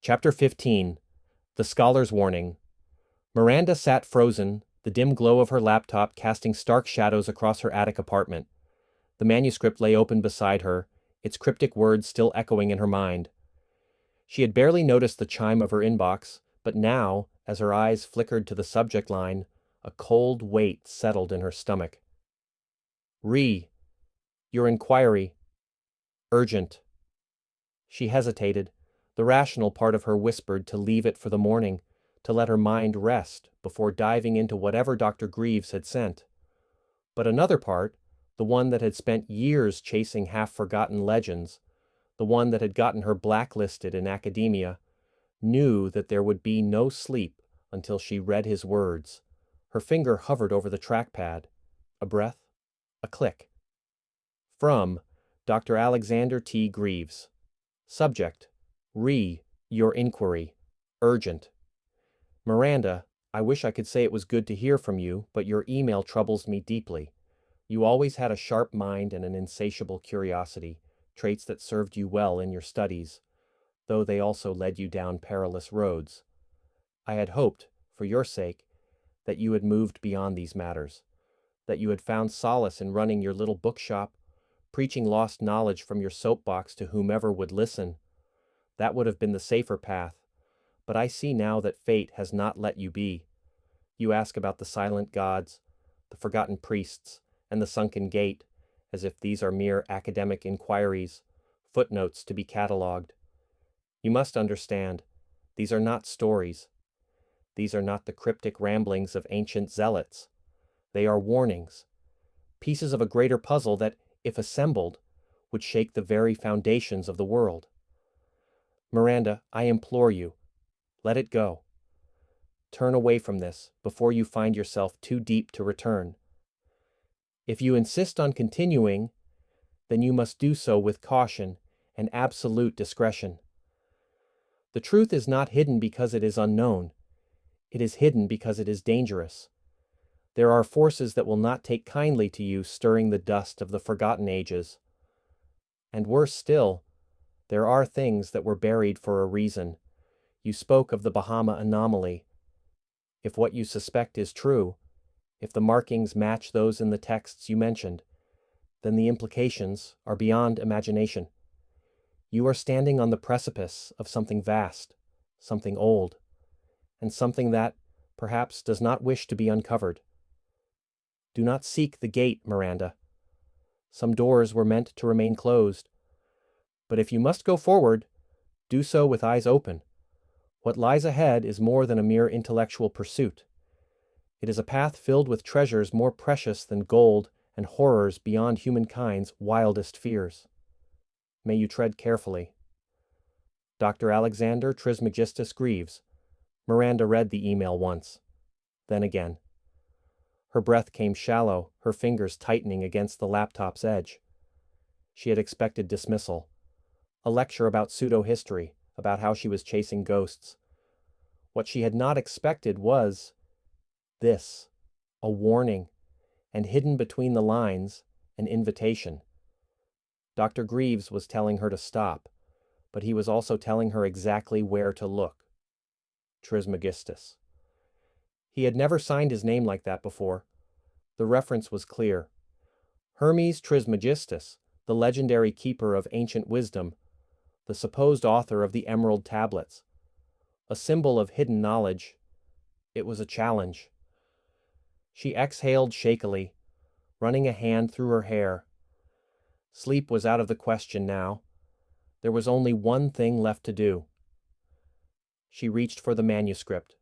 Chapter 15. The Scholar's Warning. Miranda sat frozen, the dim glow of her laptop casting stark shadows across her attic apartment. The manuscript lay open beside her, its cryptic words still echoing in her mind. She had barely noticed the chime of her inbox, but now, as her eyes flickered to the subject line, a cold weight settled in her stomach. Your inquiry. Urgent. She hesitated. The rational part of her whispered to leave it for the morning, to let her mind rest before diving into whatever Dr. Greaves had sent. But another part, the one that had spent years chasing half-forgotten legends, the one that had gotten her blacklisted in academia, knew that there would be no sleep until she read his words. Her finger hovered over the trackpad. A breath, a click. From Dr. Alexander T. Greaves. Subject: your inquiry. Urgent. Miranda, I wish I could say it was good to hear from you, but your email troubles me deeply. You always had a sharp mind and an insatiable curiosity, traits that served you well in your studies, though they also led you down perilous roads. I had hoped, for your sake, that you had moved beyond these matters, that you had found solace in running your little bookshop, preaching lost knowledge from your soapbox to whomever would listen. That would have been the safer path, but I see now that fate has not let you be. You ask about the silent gods, the forgotten priests, and the sunken gate, as if these are mere academic inquiries, footnotes to be catalogued. You must understand, these are not stories. These are not the cryptic ramblings of ancient zealots. They are warnings, pieces of a greater puzzle that, if assembled, would shake the very foundations of the world. Miranda, I implore you, let it go. Turn away from this before you find yourself too deep to return. If you insist on continuing, then you must do so with caution and absolute discretion. The truth is not hidden because it is unknown. It is hidden because it is dangerous. There are forces that will not take kindly to you stirring the dust of the forgotten ages. And worse still, there are things that were buried for a reason. You spoke of the Bahama anomaly. If what you suspect is true, if the markings match those in the texts you mentioned, then the implications are beyond imagination. You are standing on the precipice of something vast, something old, and something that, perhaps, does not wish to be uncovered. Do not seek the gate, Miranda. Some doors were meant to remain closed. But if you must go forward, do so with eyes open. What lies ahead is more than a mere intellectual pursuit. It is a path filled with treasures more precious than gold and horrors beyond humankind's wildest fears. May you tread carefully. Dr. Alexander Trismegistus Greaves. Miranda read the email once, then again. Her breath came shallow, her fingers tightening against the laptop's edge. She had expected dismissal. A lecture about pseudo-history, about how she was chasing ghosts. What she had not expected was this, a warning, and hidden between the lines, an invitation. Dr. Greaves was telling her to stop, but he was also telling her exactly where to look. Trismegistus. He had never signed his name like that before. The reference was clear. Hermes Trismegistus, the legendary keeper of ancient wisdom, the supposed author of the Emerald Tablets. A symbol of hidden knowledge. It was a challenge. She exhaled shakily, running a hand through her hair. Sleep was out of the question now. There was only one thing left to do. She reached for the manuscript,